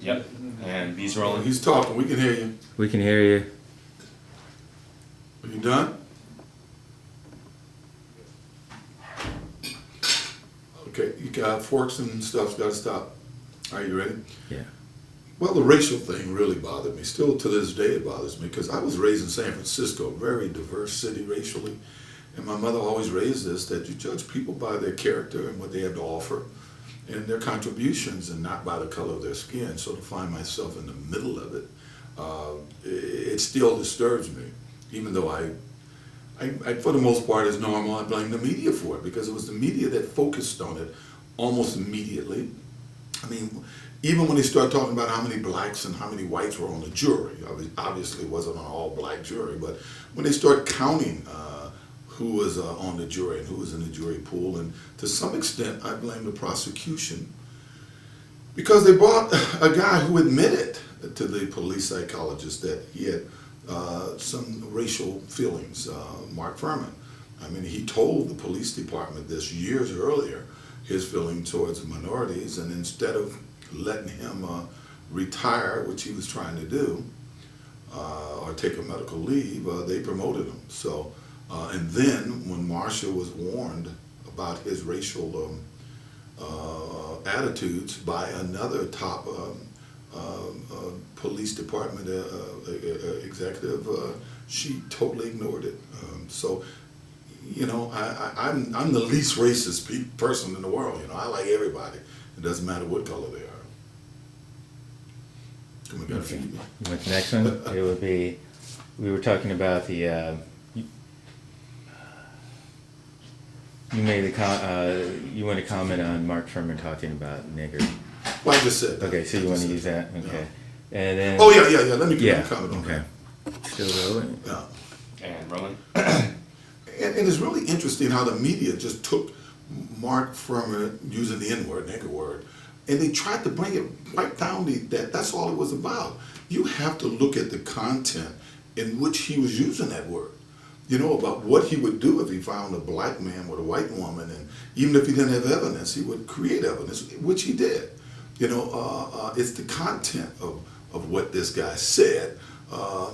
Yep. And B's rolling. He's talking. We can hear you. We can hear you. Are you done? Okay, you got forks and stuff's got to stop. Are you ready? Yeah. Well, the racial thing really bothered me. Still to this day it bothers me because I was raised in San Francisco, a very diverse city racially. And my mother always raised us that you judge people by their character and what they have to offer and their contributions and not by the color of their skin. So to find myself in the middle of it, it still disturbs me. Even though I, for the most part, is normal, I blame the media for it because it was the media that focused on it almost immediately. I mean, even when they start talking about how many blacks and how many whites were on the jury, obviously it wasn't an all-black jury, but when they start counting who was on the jury and who was in the jury pool, and to some extent I blame the prosecution because they brought a guy who admitted to the police psychologist that he had some racial feelings, Mark Furman. I mean, he told the police department this years earlier, his feeling towards minorities, and instead of letting him retire, which he was trying to do, or take a medical leave, they promoted him. So, and then when Marshall was warned about his racial attitudes by another top police department executive, she totally ignored it. So, you know, I'm the least racist person in the world. You know, I like everybody. It doesn't matter what color they are. Come on, gotta feed me. What's the next one? It would be, we were talking about the, you made the you want to comment on Mark Furman talking about nigger. Well, I just said that. Okay, so you want to use that? Okay. Yeah. And then. Oh, yeah. Let me comment on okay. that. Still rolling? Yeah. And rolling. And it's really interesting how the media just took Mark Furman using the N-word, nigger word, and they tried to bring it right down that's all it was about. You have to look at the content in which he was using that word. You know, about what he would do if he found a black man with a white woman, and even if he didn't have evidence, he would create evidence, which he did. You know, it's the content of what this guy said,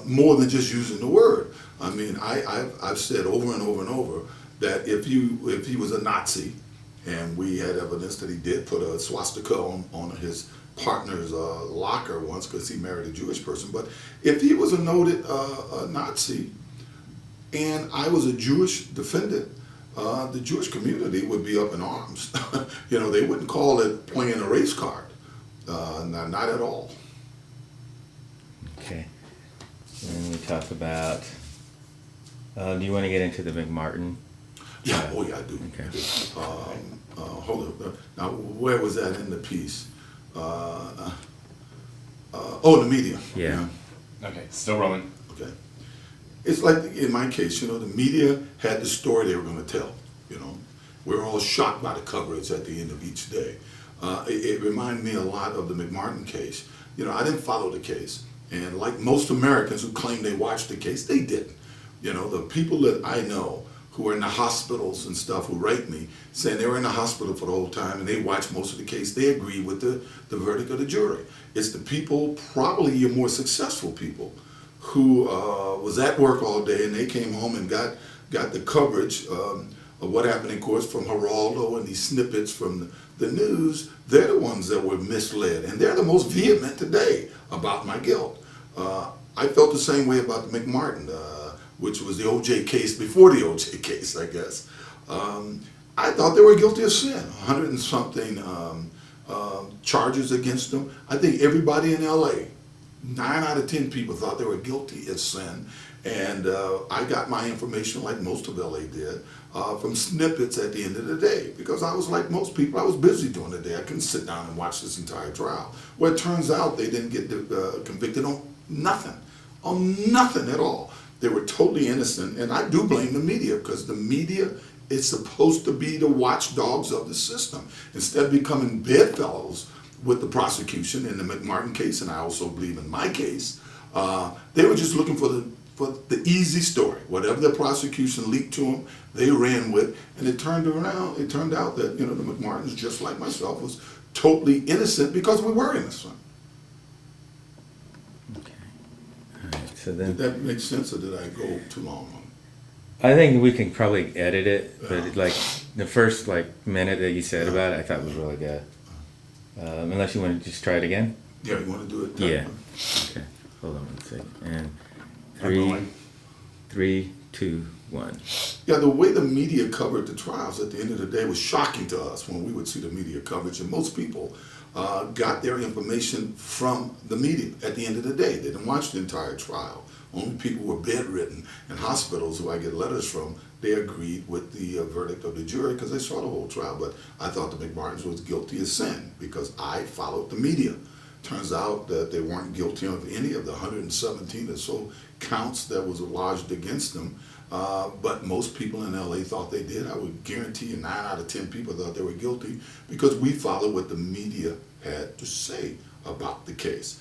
more than just using the word. I mean, I've said over and over and over that if he was a Nazi, and we had evidence that he did put a swastika on his partner's locker once because he married a Jewish person, but if he was a noted Nazi, and I was a Jewish defendant, the Jewish community would be up in arms. You know, they wouldn't call it playing a race card. Not at all. Okay. And we talk about, do you want to get into the McMartin? Yeah, oh yeah, I do. Okay. Hold on. Now, where was that in the piece? Oh, the media. Yeah. Okay, still rolling. Okay. It's like in my case, you know, the media had the story they were going to tell. You know, we're all shocked by the coverage at the end of each day. It reminded me a lot of the McMartin case. You know, I didn't follow the case, and like most Americans who claim they watched the case, they didn't. You know, the people that I know who are in the hospitals and stuff who write me saying they were in the hospital for the whole time and they watched most of the case, they agree with the verdict of the jury. It's the people, probably your more successful people, who was at work all day and they came home and got the coverage of what happened, of course, from Geraldo and these snippets from the news. They're the ones that were misled, and they're the most vehement today about my guilt. I felt the same way about the McMartin, which was the OJ case before the OJ case, I guess. I thought they were guilty of sin, 100 and something charges against them. I think everybody in LA, 9 out of 10 people thought they were guilty of sin. And I got my information, like most of LA did, from snippets at the end of the day. Because I was like most people, I was busy during the day. I couldn't sit down and watch this entire trial. Well, it turns out they didn't get convicted on nothing at all. They were totally innocent. And I do blame the media, because the media is supposed to be the watchdogs of the system. Instead of becoming bedfellows with the prosecution in the McMartin case, and I also believe in my case, they were just looking for the easy story. Whatever the prosecution leaked to them, they ran with, and it turned out that, you know, the McMartins, just like myself, was totally innocent because we were innocent. So Did then, that make sense, or did I go too long on I think we can probably edit it, but Yeah. like the first like minute that you said Yeah. about it, I thought was really good. Unless you want to just try it again. it? Yeah, you want to do it? Yeah. Okay. Hold on one second. And I'm rolling. 3, 2, 1. Yeah, the way the media covered the trials at the end of the day was shocking to us when we would see the media coverage, and most people got their information from the media at the end of the day. They didn't watch the entire trial. Only people who were bedridden in hospitals who I get letters from, they agreed with the verdict of the jury because they saw the whole trial. But I thought the McMartins was guilty of sin because I followed the media. Turns out that they weren't guilty of any of the 117 or so counts that was lodged against them. But most people in LA thought they did. I would guarantee you 9 out of 10 people thought they were guilty because we followed what the media had to say about the case.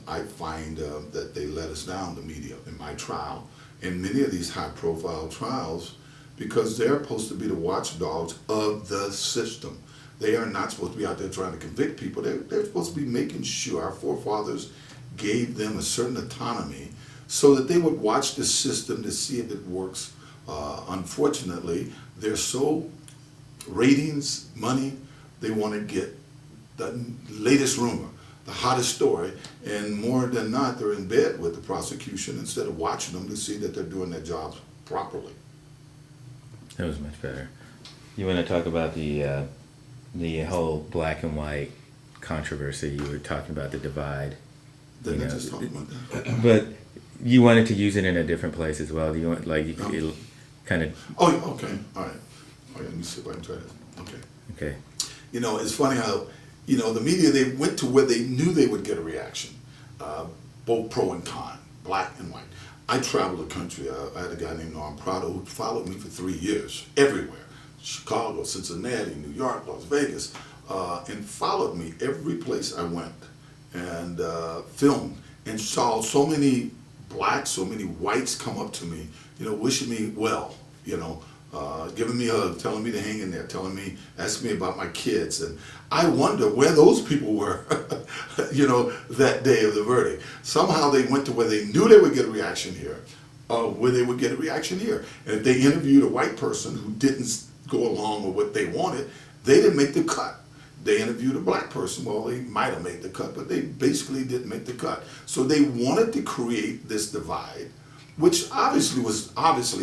I find that they let us down, the media, in my trial, in many of these high-profile trials, because they're supposed to be the watchdogs of the system. They are not supposed to be out there trying to convict people. They're supposed to be making sure our forefathers gave them a certain autonomy so that they would watch the system to see if it works. Unfortunately, they're so ratings, money, they want to get the latest rumor, the hottest story, and more than not, they're in bed with the prosecution instead of watching them to see that they're doing their jobs properly. That was much better. You want to talk about the whole black and white controversy? You were talking about the divide. Didn't You I know, just talk about that? But you wanted to use it in a different place as well. Do you want like you kind of? Oh, yeah, okay, all right. Okay, let me see if I can try this. Okay. Okay. You know, it's funny how, you know, the media, they went to where they knew they would get a reaction, both pro and con, black and white. I traveled the country. I had a guy named Norm Prado who followed me for 3 years, everywhere. Chicago, Cincinnati, New York, Las Vegas, and followed me every place I went and filmed and saw so many blacks, so many whites come up to me, you know, wishing me well, you know, giving me a hug, telling me to hang in there, asking me about my kids. And I wonder where those people were, you know, that day of the verdict. Somehow they went to where they knew they would get a reaction here, where they would get a reaction here. And if they interviewed a white person who didn't go along with what they wanted, they didn't make the cut. They interviewed a black person. Well, they might have made the cut, but they basically didn't make the cut. So they wanted to create this divide, which obviously was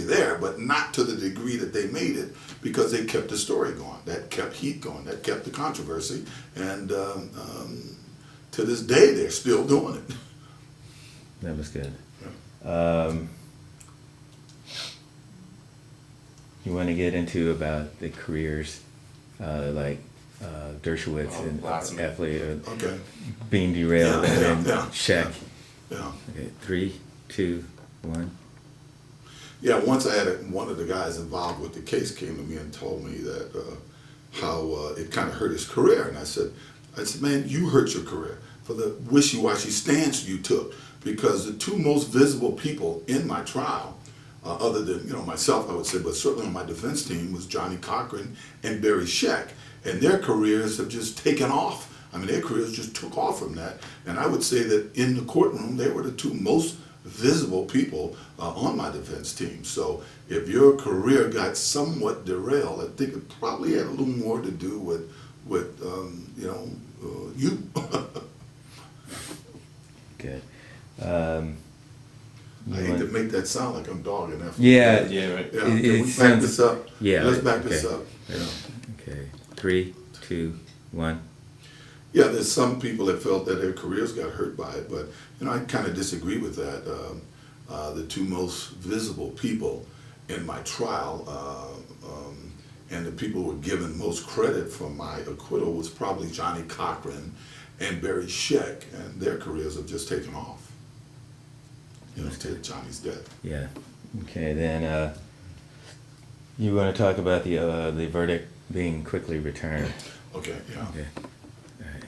there, but not to the degree that they made it, because they kept the story going. That kept heat going. That kept the controversy. And to this day, they're still doing it. That was good. Yeah. You want to get into about the careers, like Dershowitz and lots of athlete Okay. being derailed, Yeah, and then yeah, Shaq. Yeah. Okay, 3, 2, 1. Yeah, once I had one of the guys involved with the case came to me and told me that how it kind of hurt his career. And I said, man, you hurt your career for the wishy-washy stance you took, because the two most visible people in my trial, other than, you know, myself, I would say, but certainly on my defense team, was Johnny Cochran and Barry Sheck. And their careers have just taken off. I mean, their careers just took off from that. And I would say that in the courtroom, they were the two most visible people on my defense team. So if your career got somewhat derailed, I think it probably had a little more to do with you know, you. Good. I hate to make that sound like I'm dogging that. Yeah. Yeah, right. Yeah. It- Can it we back sounds- this up? Yeah. Let's back this okay. up. Yeah. Okay. 3, 2, 1. Yeah, there's some people that felt that their careers got hurt by it, but you know, I kind of disagree with that. The two most visible people in my trial, and the people who were given most credit for my acquittal, was probably Johnny Cochran and Barry Sheck, and their careers have just taken off. You know, to Johnny's death. Yeah. Okay. Then you want to talk about the verdict being quickly returned. Okay, yeah. Okay. All right.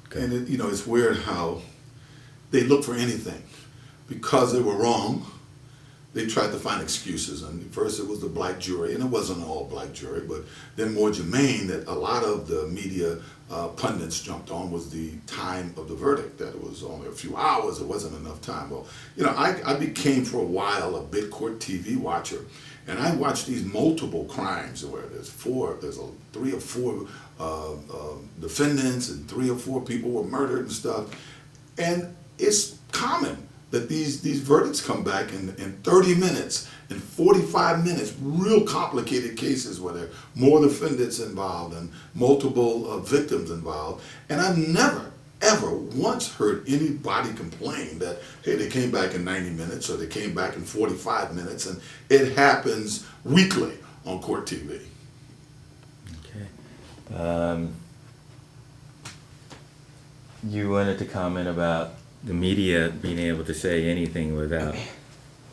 Go. And it, you know, it's weird how they look for anything. Because they were wrong, they tried to find excuses. And first it was the black jury, and it wasn't an all black jury, but then more germane that a lot of the media pundits jumped on was the time of the verdict, that it was only a few hours, it wasn't enough time. Well, you know, I became for a while a big court TV watcher, and I watched these multiple crimes where there's 3 or 4 defendants and 3 or 4 people were murdered and stuff. And it's common that these verdicts come back in 30 minutes, in 45 minutes, real complicated cases where there are more defendants involved and multiple victims involved. And I've never, ever once heard anybody complain that, hey, they came back in 90 minutes or they came back in 45 minutes, and it happens weekly on court TV. Okay. You wanted to comment about the media being able to say anything without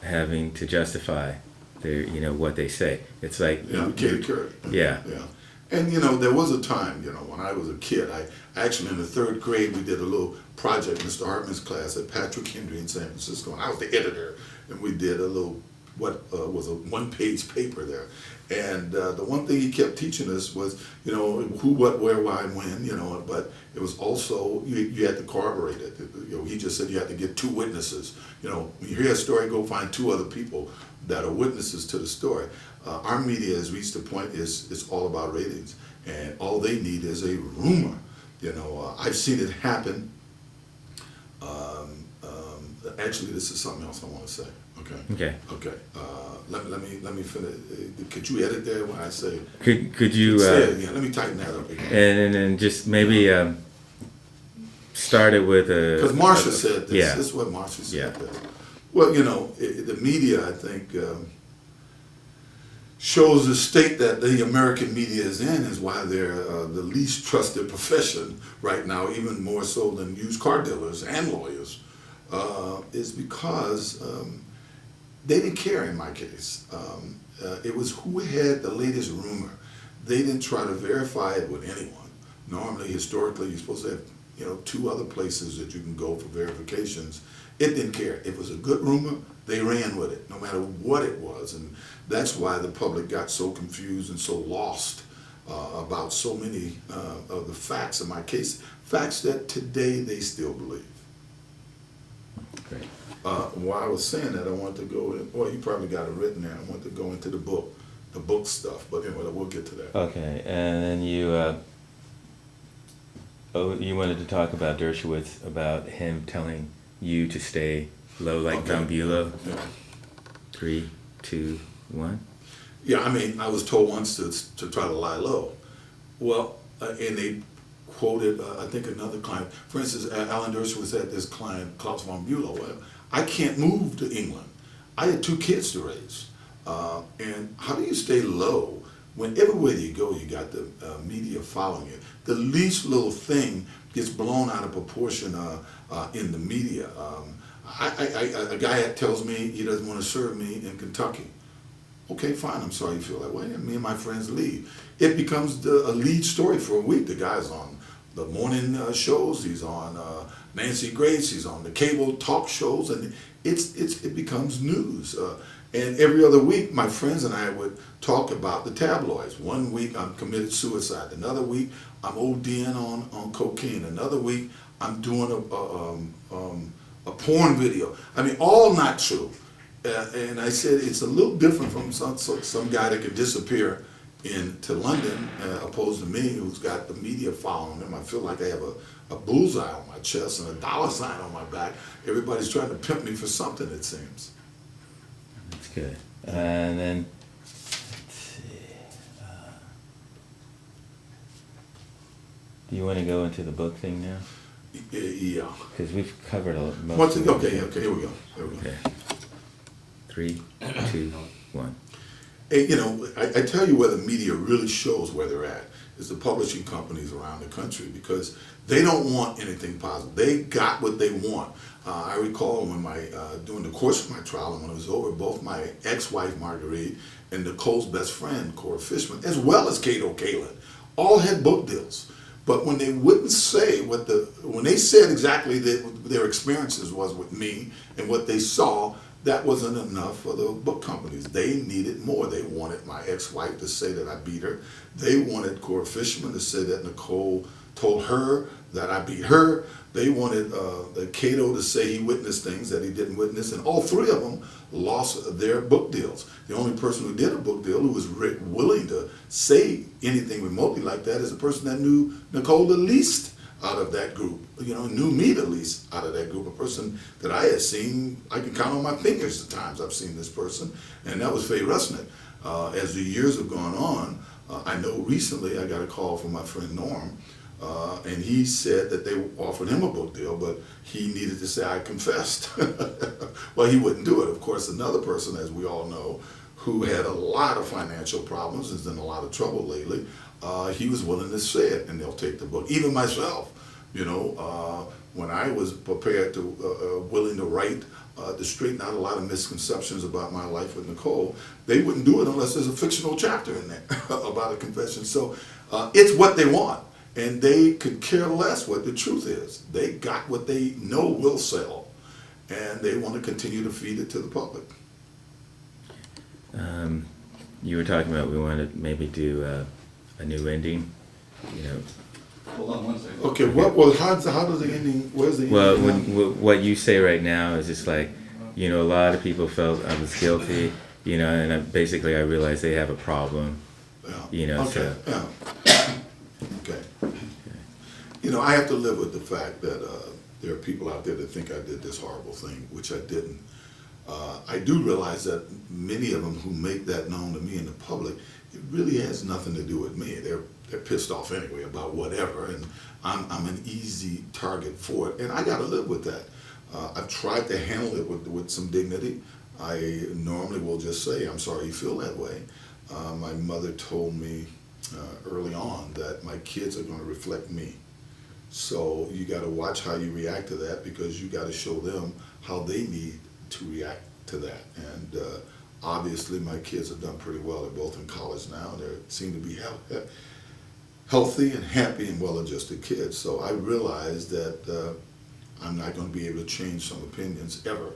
having to justify their, you know, what they say. It's like, Yeah, Katie Couric. Yeah. Yeah. And you know, there was a time, you know, when I was a kid, I actually in the 3rd grade we did a little project, Mr. Hartman's class at Patrick Henry in San Francisco, and I was the editor, and we did a little was a 1-page paper there. And the one thing he kept teaching us was, you know, who, what, where, why, and when, you know, but it was also, you had to corroborate it. You know, he just said you had to get 2 witnesses. You know, when you hear a story, go find 2 other people that are witnesses to the story. Our media has reached a point, it's all about ratings, and all they need is a rumor. You know, I've seen it happen. Actually, this is something else I want to say. Okay. Let me finish. Could you edit there when I say? Could you? Say it again. Let me tighten that up again. And just maybe start it with a. Because Marsha said this. Yeah. This is what Marsha said. Yeah. This. Well, you know, the media, I think, shows the state that the American media is in is why they're the least trusted profession right now, even more so than used car dealers and lawyers, is because they didn't care in my case. It was who had the latest rumor. They didn't try to verify it with anyone. Normally, historically, you're supposed to have, you know, 2 other places that you can go for verifications. It didn't care. If it was a good rumor, they ran with it, no matter what it was. And that's why the public got so confused and so lost about so many of the facts in my case, facts that today they still believe. Great. While I was saying that, I wanted to go in, well, you probably got it written there. I wanted to go into the book stuff, but anyway, we'll get to that. Okay, and then you wanted to talk about Dershowitz, about him telling you to stay low like Von Bulow. Yeah. 3, 2, 1. Yeah, I mean, I was told once to try to lie low. Well, and they quoted, I think, another client. For instance, Alan Dershowitz had this client, Klaus von Bülow. Well, I can't move to England. I had 2 kids to raise. And how do you stay low when everywhere you go, you got the media following you? The least little thing gets blown out of proportion in the media. A guy tells me he doesn't want to serve me in Kentucky. Okay, fine, I'm sorry you feel that way. And me and my friends leave. It becomes a lead story for a week. The guy's on the morning shows, he's on Nancy Grace, he's on the cable talk shows, and it becomes news. And every other week, my friends and I would talk about the tabloids. One week, I'm committed suicide. Another week, I'm ODing on cocaine. Another week, I'm doing a porn video. I mean, all not true. And I said it's a little different from some guy that could disappear into London, opposed to me, who's got the media following him. I feel like I have a bullseye on my chest and a dollar sign on my back. Everybody's trying to pimp me for something, it seems. That's good. And then, let's see. Do you want to go into the book thing now? Yeah. Because we've covered most of it. Okay, here we go. Okay. 3, 2, 1. Hey, you know, I tell you where the media really shows where they're at is the publishing companies around the country, because they don't want anything positive. They got what they want. I recall when during the course of my trial and when it was over, both my ex-wife Marguerite and Nicole's best friend Cora Fishman, as well as Cato Kalin, all had book deals. But when they wouldn't say when they said exactly what their experiences was with me and what they saw, that wasn't enough for the book companies. They needed more. They wanted my ex-wife to say that I beat her. They wanted Cora Fishman to say that Nicole told her that I beat her. They wanted Cato to say he witnessed things that he didn't witness, and all three of them lost their book deals. The only person who did a book deal who was willing to say anything remotely like that is the person that knew Nicole the least out of that group, knew me the least out of that group. A person that I had seen, I can count on my fingers the times I've seen this person, and that was Faye Rusnick. As the years have gone on, I know recently I got a call from my friend Norm, and he said that they offered him a book deal, but he needed to say I confessed. Well, he wouldn't do it. Of course, another person, as we all know, who had a lot of financial problems, is in a lot of trouble lately, he was willing to say it, and they'll take the book. Even myself, when I was prepared to, willing to write, to straighten out a lot of misconceptions about my life with Nicole, they wouldn't do it unless there's a fictional chapter in there about a confession. So it's what they want, and they could care less what the truth is. They got what they know will sell, and they want to continue to feed it to the public. You were talking about we wanted to maybe do a new ending, Hold on one second. Okay, how does the ending, where's the Well, ending? what you say right now is just like, a lot of people felt I was guilty, and I realized they have a problem, Yeah. Okay. so. Yeah. Okay. I have to live with the fact that there are people out there that think I did this horrible thing, which I didn't. I do realize that many of them who make that known to me in the public, it really has nothing to do with me. They're pissed off anyway about whatever, and I'm an easy target for it, and I got to live with that. I've tried to handle it with some dignity. I normally will just say, I'm sorry you feel that way. My mother told me early on that my kids are going to reflect me. So you got to watch how you react to that, because you got to show them how they need to react to that. And obviously my kids have done pretty well. They're both in college now. They seem to be healthy and happy and well-adjusted kids. So I realize that I'm not going to be able to change some opinions ever.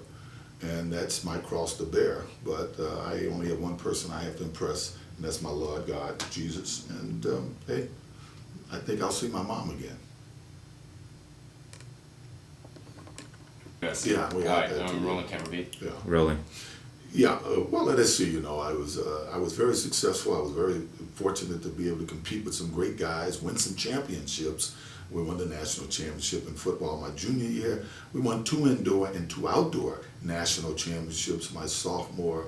And that's my cross to bear. But I only have one person I have to impress, and that's my Lord God, Jesus. And hey, I think I'll see my mom again. Yes. Yeah, we All have right, that too. rolling camera B. Yeah. Rolling. Yeah, well, let us see. I was very successful. I was very fortunate to be able to compete with some great guys, win some championships. We won the national championship in football my junior year. We won 2 indoor and 2 outdoor national championships my sophomore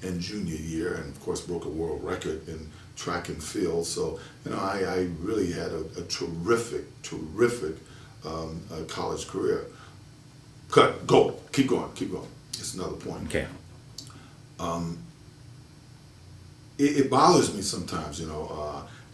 and junior year, and of course broke a world record in track and field. So I really had a terrific college career. Keep going. It's another point. Okay. It bothers me sometimes,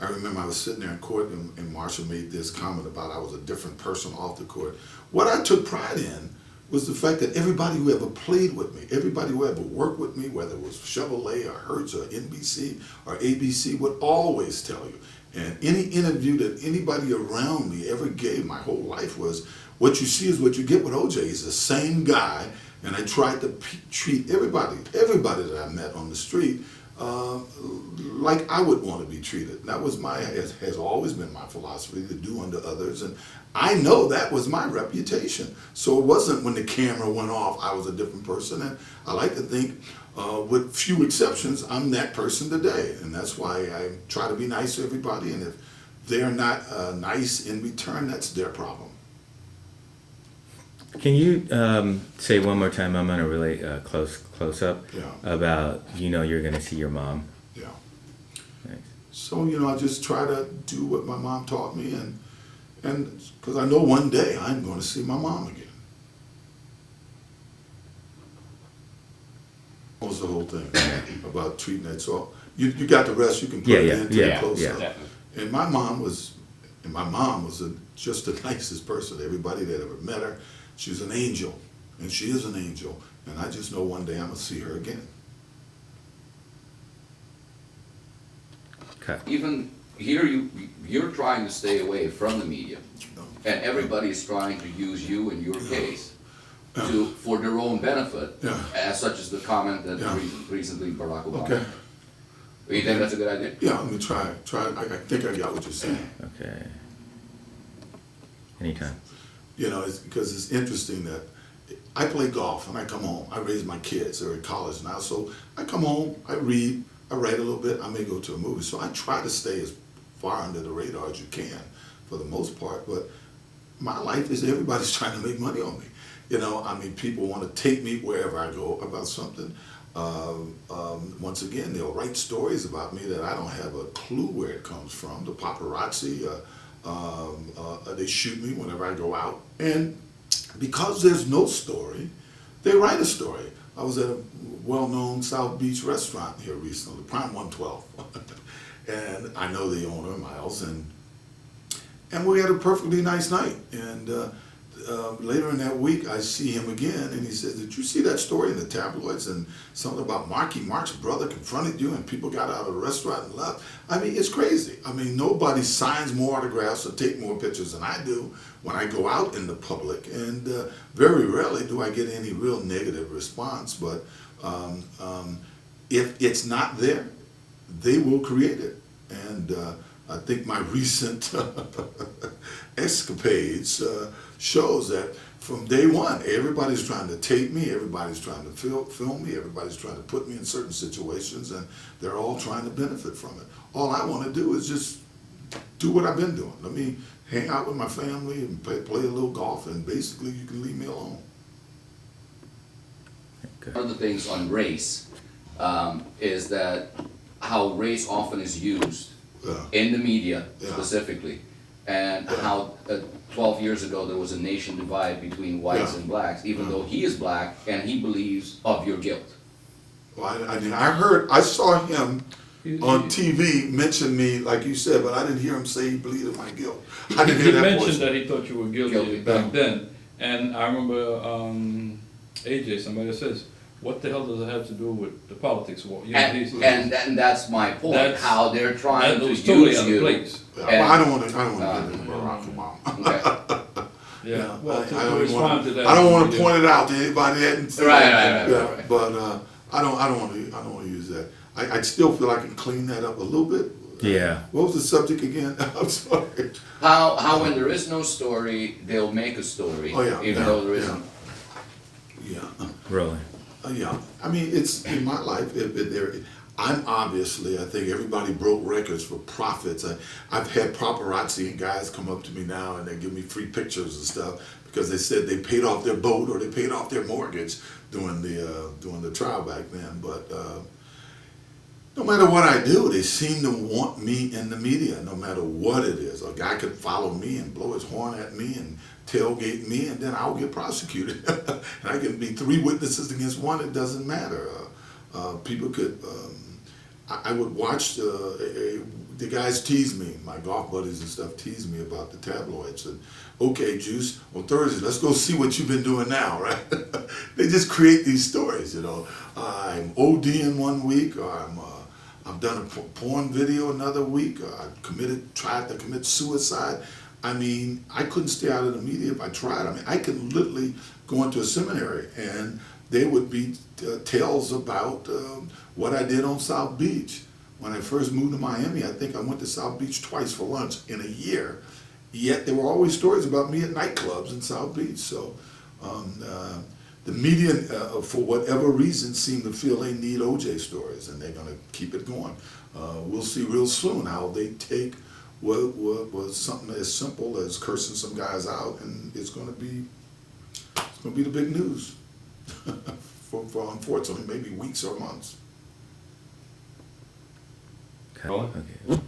I remember I was sitting there in court and Marshall made this comment about I was a different person off the court. What I took pride in was the fact that everybody who ever played with me, everybody who ever worked with me, whether it was Chevrolet or Hertz or NBC or ABC, would always tell you. And any interview that anybody around me ever gave my whole life was, what you see is what you get with OJ. He's the same guy, and I tried to treat everybody that I met on the street like I would want to be treated. That was has always been my philosophy, to do unto others, and I know that was my reputation. So it wasn't when the camera went off I was a different person, and I like to think, with few exceptions, I'm that person today, and that's why I try to be nice to everybody, and if they're not nice in return, that's their problem. Can you say one more time? I'm gonna really close up about you're gonna see your mom. Yeah. Thanks. So I just try to do what my mom taught me, and because I know one day I'm going to see my mom again. What was the whole thing about treating that? So you got the rest. You can put it into the close up. Definitely. And my mom was just the nicest person. Everybody that ever met her, she was an angel, and she is an angel. And I just know one day I'm gonna see her again. Okay. Even here, you're trying to stay away from the media, and everybody's trying to use you in your case. for their own benefit, Yeah. as such as the comment that Yeah. recently Barack Obama. Okay. You think that's a good idea? Yeah, let me try it. I think I got what you're saying. Okay. Anytime. You know, it's because it's interesting that I play golf and I come home. I raise my kids. They're in college now. So I come home, I read, I write a little bit. I may go to a movie. So I try to stay as far under the radar as you can for the most part. But my life is everybody's trying to make money on me. You know, I mean, people want to take me wherever I go about something. Once again, they'll write stories about me that I don't have a clue where it comes from. The paparazzi, they shoot me whenever I go out. And because there's no story, they write a story. I was at a well-known South Beach restaurant here recently, Prime 112. And I know the owner, Miles, and we had a perfectly nice night. And later in that week, I see him again, and he says, "Did you see that story in the tabloids and something about Mark's brother confronted you and people got out of the restaurant and left?" I mean, it's crazy. I mean, nobody signs more autographs or take more pictures than I do when I go out in the public, and very rarely do I get any real negative response. But if it's not there, they will create it. And I think my recent escapades shows that from day one, everybody's trying to tape me, everybody's trying to film me, everybody's trying to put me in certain situations, and they're all trying to benefit from it. All I want to do is just do what I've been doing. Let me hang out with my family and play a little golf, and basically you can leave me alone. Okay. One of the things on race is that how race often is used Yeah. in the media Yeah. specifically, and Yeah. how 12 years ago there was a nation divide between whites Yeah. and blacks, even though he is black and he believes of your guilt. Well, I saw him on TV mention me, like you said, but I didn't hear him say he believed in my guilt. I didn't He hear that mentioned portion. that he thought you were guilty back then, and I remember AJ, somebody says, what the hell does it have to do with the politics war? You know, And that's my point, That's- how they're trying that to was totally use out of you. place. Yeah, And- well, I don't want to get into Barack Obama. Okay. Yeah, well, I to don't respond want to that. I don't want to point it out to anybody that hadn't seen Right, it. right, Yeah, right. but I don't want to use that. I still feel I can clean that up a little bit. Yeah. What was the subject again? I'm sorry. How when there is no story, they'll make a story, Oh, yeah, even yeah, though there isn't. Yeah. Rolling. Yeah, I mean, it's in my life. I'm obviously, I think everybody broke records for profits. I've had paparazzi and guys come up to me now and they give me free pictures and stuff because they said they paid off their boat or they paid off their mortgage during the trial back then. But no matter what I do, they seem to want me in the media, no matter what it is. A guy could follow me and blow his horn at me and tailgate me, and then I'll get prosecuted. And I can be 3 witnesses against 1, it doesn't matter. People could, I would watch the guys tease me, my golf buddies and stuff tease me about the tabloids. And, okay, Juice, on Thursday, let's go see what you've been doing now, right? They just create these stories, you know. I'm ODing one week, or I've done a porn video another week, or I tried to commit suicide. I mean, I couldn't stay out of the media if I tried. I mean, I could literally go into a seminary and there would be tales about what I did on South Beach. When I first moved to Miami, I think I went to South Beach twice for lunch in a year. Yet there were always stories about me at nightclubs in South Beach. So the media, for whatever reason, seem to feel they need OJ stories, and they're going to keep it going. We'll see real soon how they take what was something as simple as cursing some guys out, and it's going to be the big news for unfortunately maybe weeks or months. Okay. Rolling? Okay.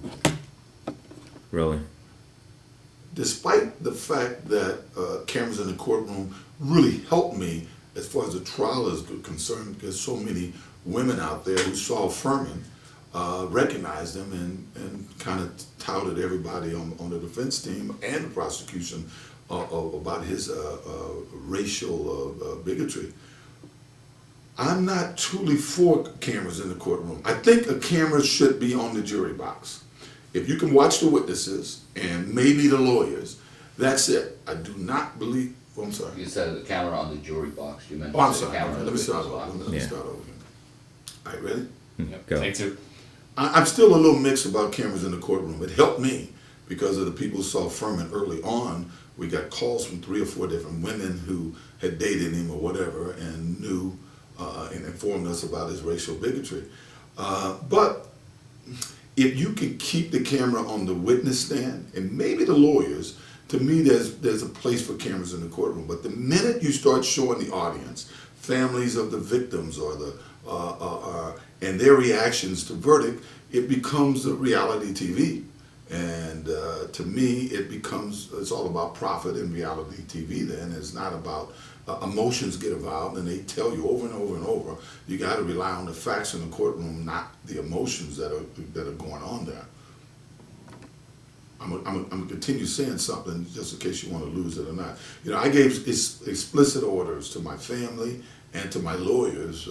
Rolling. Despite the fact that cameras in the courtroom really helped me as far as the trial is concerned, because so many women out there who saw Furman recognized him and kind of touted everybody on the defense team and the prosecution about his racial bigotry. I'm not truly for cameras in the courtroom. I think a camera should be on the jury box. If you can watch the witnesses and maybe the lawyers, that's it. I do not believe, oh, I'm sorry. You said the camera on the jury box, you meant Oh, I'm the sorry. camera Okay, on let the me start witness over. box. Let me Yeah. start over again. All right, ready? Yep. Go. Take two. I'm still a little mixed about cameras in the courtroom. It helped me because of the people who saw Furman early on. We got calls from 3 or 4 different women who had dated him or whatever and knew and informed us about his racial bigotry. But if you can keep the camera on the witness stand, and maybe the lawyers, to me there's a place for cameras in the courtroom. But the minute you start showing the audience families of the victims or the and their reactions to verdict, it becomes a reality TV. And to me, it's all about profit in reality TV then. It's not about emotions get involved, and they tell you over and over and over, you got to rely on the facts in the courtroom, not the emotions that are going on there. I'm gonna continue saying something just in case you want to lose it or not. You know, I gave explicit orders to my family and to my lawyers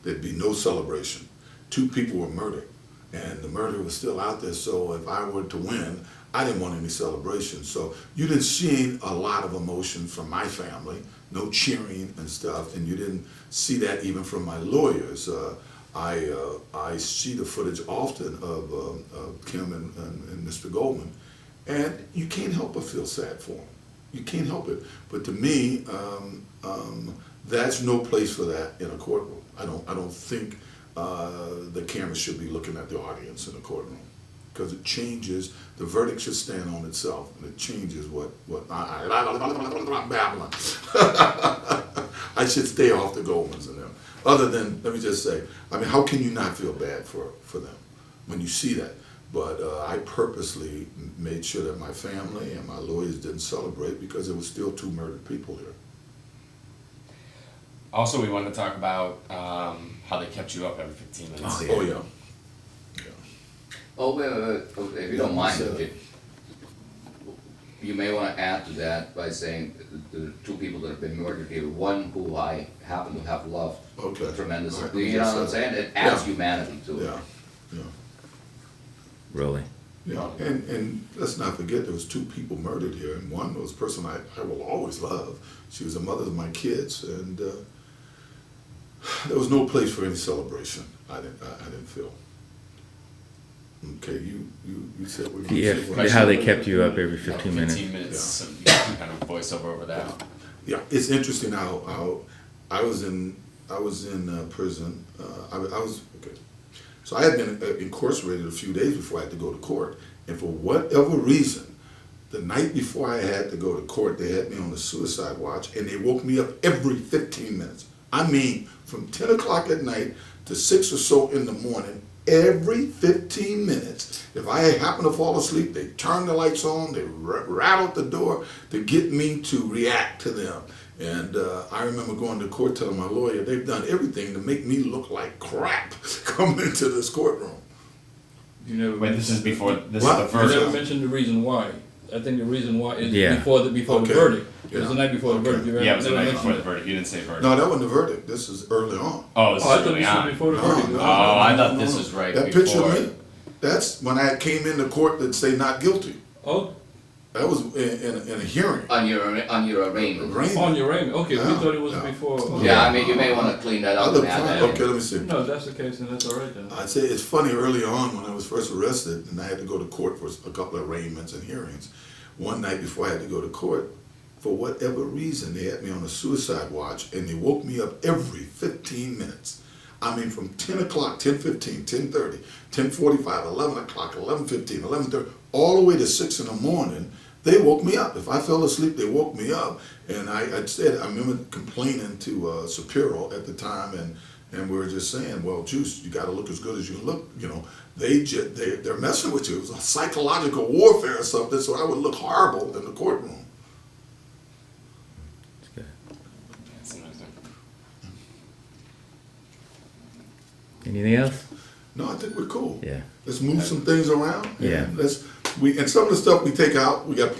there'd be no celebration. 2 people were murdered, and the murder was still out there. So if I were to win, I didn't want any celebration. So you didn't see a lot of emotion from my family, no cheering and stuff, and you didn't see that even from my lawyers. I see the footage often of Kim and Mr. Goldman, and you can't help but feel sad for them. You can't help it. But to me, that's no place for that in a courtroom. I don't think the camera should be looking at the audience in the courtroom, because it changes. The verdict should stand on itself, and it changes what Babylon. I should stay off the Goldmans and them. Other than, let me just say, I mean, how can you not feel bad for them when you see that? But I purposely made sure that my family and my lawyers didn't celebrate because there was still 2 murdered people here. Also, we wanted to talk about how they kept you up every 15 minutes. Oh, yeah. Oh yeah. Oh, wait, if you don't mind, you may want to add to that by saying the 2 people that have been murdered here, one who I happen to have loved Okay. tremendously. Right. You know what I'm saying? It adds Yeah. humanity to it. Yeah. Yeah. Rolling. Yeah, and let's not forget there was 2 people murdered here, and one was a person I will always love. She was the mother of my kids, and there was no place for any celebration. I didn't feel. Okay, you said we were gonna Yeah, say how they kept you up every 15 15 minutes. minutes. So you can kind of voice over that. Yeah, it's interesting how I was in prison. I was okay. So I had been incarcerated a few days before I had to go to court, and for whatever reason, the night before I had to go to court, they had me on the suicide watch, and they woke me up every 15 minutes. I mean, from 10 o'clock at night to 6 or so in the morning, every 15 minutes. If I happen to fall asleep, they turn the lights on, they rattled the door to get me to react to them. And I remember going to court telling my lawyer, they've done everything to make me look like crap coming into this courtroom. You never. Wait, this is before. This What? is the You first. never mentioned the reason why. I think the reason why is Yeah. before the Okay. verdict. It was Yeah. the night before the Okay. verdict. You Yeah, it was the never night mentioned before the it. verdict. You didn't say verdict. No, that wasn't the verdict. This is early on. Oh, this Oh, I is thought early this was on. before the No, verdict. no. Oh, I thought No, this no. was right That before. picture of me, that's when I came into court that say not guilty. Oh, That was in a hearing. On your arraignment. on your arraignment. Okay, we Yeah, thought it was yeah. before. Okay. Yeah, I mean, you may want to clean that I up look and add fine. that in. Okay, let me see. No, if that's the case, then that's all right then. I'd say it's funny early on when I was first arrested and I had to go to court for a couple of arraignments and hearings. One night before I had to go to court, for whatever reason, they had me on a suicide watch and they woke me up every 15 minutes. I mean, from 10 o'clock, 10:15, 10:30, 10:45, 11 o'clock, 11:15, 11:30, all the way to 6 in the morning. They woke me up. If I fell asleep, they woke me up. And I remember complaining to Shapiro at the time, and we were just saying, well, Juice, you got to look as good as you look. You know, they're messing with you. It was a psychological warfare or something, so I would look horrible in the courtroom. It's good. That's amazing. Anything else? No, I think we're cool. Yeah. Let's move some things around. Yeah. And some of the stuff we take out, we got